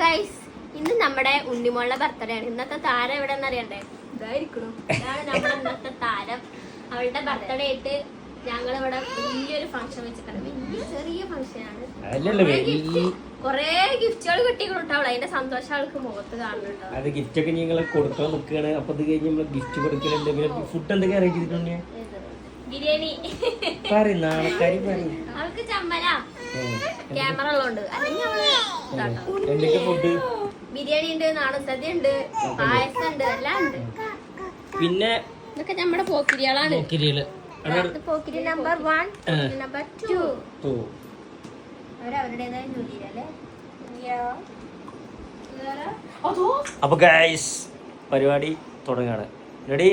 Guys, ഇന്ന് നമ്മുടെ ഉണ്ണിമോളുടെ birthday ആണ്. ഇന്നത്തെ താരം എവിടെന്ന് അറിയണ്ടേ? ഇതായിരിക്കണം. ഇതാണ് നമ്മുടെ ഇന്നത്തെ താരം. അവളുടെ ബർത്ത്ഡേ ആയിട്ട് ഞങ്ങളിവിടെ വലിയൊരു ഫംഗ്ഷൻ വെച്ചിട്ടുണ്ട്. വലിയ ചെറിയ ഫംഗ്ഷനാണ്. കൊറേ ഗിഫ്റ്റുകൾ കിട്ടിക്കൊടുത്താവളെ. അതിന്റെ സന്തോഷം അവൾക്ക് മുഖത്ത് കാണുന്നുണ്ടോ? അത് ഗിഫ്റ്റ് ഒക്കെ ഞങ്ങൾ കൊടുക്കാൻ നിൽക്കുകയാണ്. അപ്പൊ അത് കഴിഞ്ഞ് നമ്മള് ഗിഫ്റ്റ് കൊടുക്കലുണ്ട്. ഫുഡ് എന്തൊക്കെ അറേഞ്ച് ചെയ്തിട്ടുണ്ട്? ബിരിയാണി. അവൾക്ക് ചമ്മല ക്യാമറ ഉള്ളതുകൊണ്ട്. അല്ലെങ്കിൽ അവള് ബിരിയാണി ഉണ്ട്, നാടൻ സദ്യ ഉണ്ട്, പായസം ഉണ്ട്, എല്ലാം ഉണ്ട്. പിന്നെ ഇതൊക്കെ നമ്മുടെ പോക്കിരികളാണ്. Pokkiri number 1, number 2. അവരവരുടേതായ ജോലിയിലല്ലേ. അപ്പൊ ഗൈസ് പരിപാടി തുടങ്ങാണ്. റെഡി?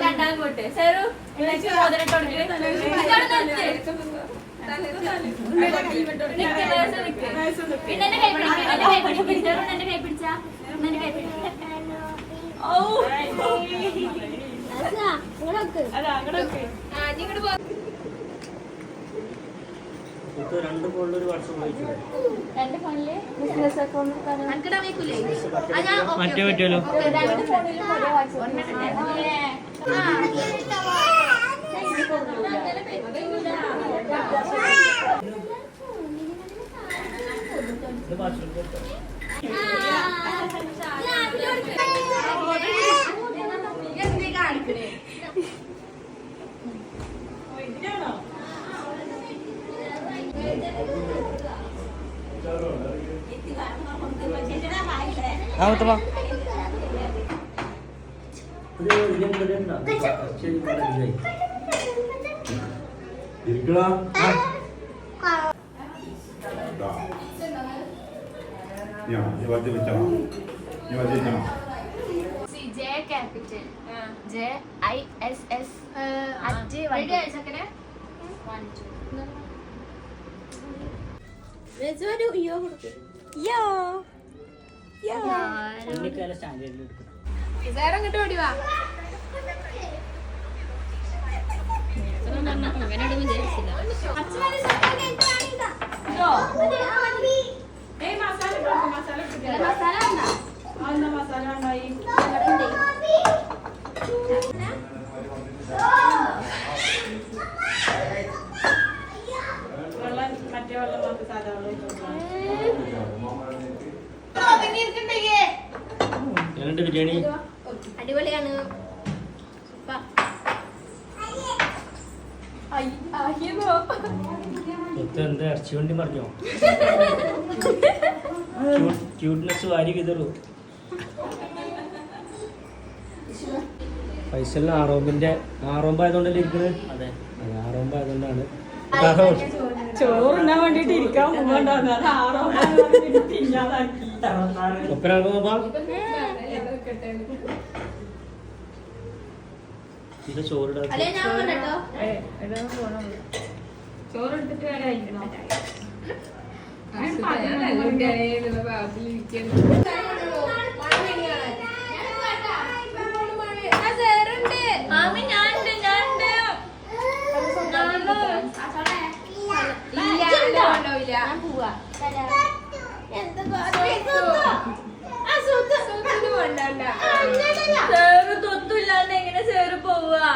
രണ്ടാമത് പോട്ടെ സേറു പിന്നെ കൈ പിടിച്ചാ രണ്ട് ഫോണിൽ ഒരു വാട്സ്ആപ്പ് മറ്റേ പറ്റുമല്ലോ. ഇങ്ങോട്ട് ഓടിവാ. അങ്ങനെയൊന്നും വിചാരിച്ചില്ല. ബിരിയാണി അടിപൊളിയാണ്. എന്താ ഇറച്ചി വണ്ടി മറിഞ്ഞോ? ക്യൂട്ട്നെസ് വാരി വിതറൂ. ഫൈസലിന് ആറോമ്പായതുകൊണ്ടല്ലേ ഇരിക്കുന്നത്? അതെ, ആറോമ്പായതുകൊണ്ടാണ്. ചോറിനാൻ വേണ്ടിട്ട് ഇരിക്കാൻ ഒപ്പനാകുമ്പോ ഇത് ചോറിടാ. ചോറെടുത്തിട്ട് തൊത്തുല്ലാണ്ട് എങ്ങനെ ചേറ് പോവാ?